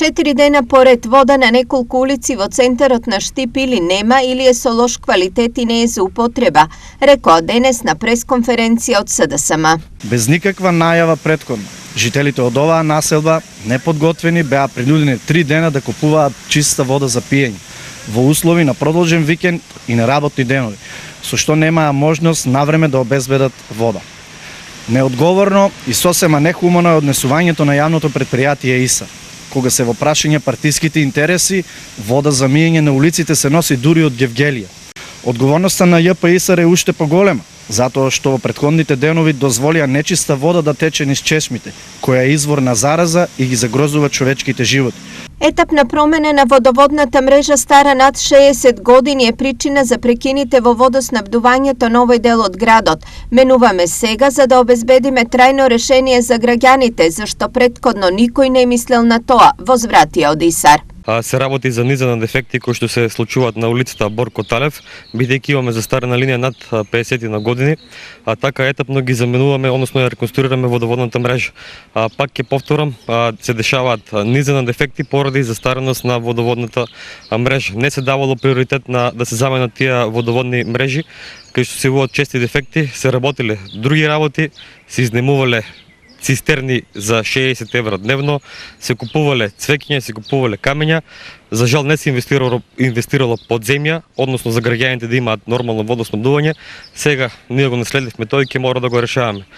4 дена поред вода на неколку улици во центарот на Штип или нема или е со лош квалитет и не е за употреба, рекоа денес на пресконференција од СДСМ. Без никаква најава претходно, жителите од оваа населба неподготвени беа принудени 3 дена да купуваат чиста вода за пиење во услови на продолжен викенд и неработни денови, со што немаа можност навреме да обезбедат вода. Неодговорно и сосема нехумано е однесувањето на јавното предпријатие ИСА. Кога се во прашање партиските интереси, вода за миење на улиците се носи дури од Гевгелија. Одговорноста на ЈП-ИСАР е уште поголема, затоа што во претходните денови дозволија нечиста вода да тече низ чешмите, која е извор на зараза и ги загрозува човечките животи. Етапна промена на водоводната мрежа стара над 60 години е причина за прекините во водоснабдувањето на овој дел од градот. Менуваме сега за да обезбедиме трајно решение за граѓаните, зашто претходно никој не мислел на тоа, возвратија од ИСАР. Се работи за низа на дефекти кои што се случуваат на улицата Борко Талев, бидејќи имаме застарена линија над 50 на години, така етапно ги заменуваме, односно ја реконструираме водоводната мрежа. Пак ќе повторам, се дешаваат низа на дефекти поради застареност на водоводната мрежа. Не се давало приоритет на да се заменат тие водоводни мрежи, кај што се јавуваат чести дефекти, се работиле други работи, се изнемувале цистерни за 60 евра дневно, се купувале цвеќиња, се купувале камења. За жал не се инвестирало под земја, односно за граѓаните да имаат нормално водоснабдување. Сега ние го наследивме тој и ќе мора да го решаваме.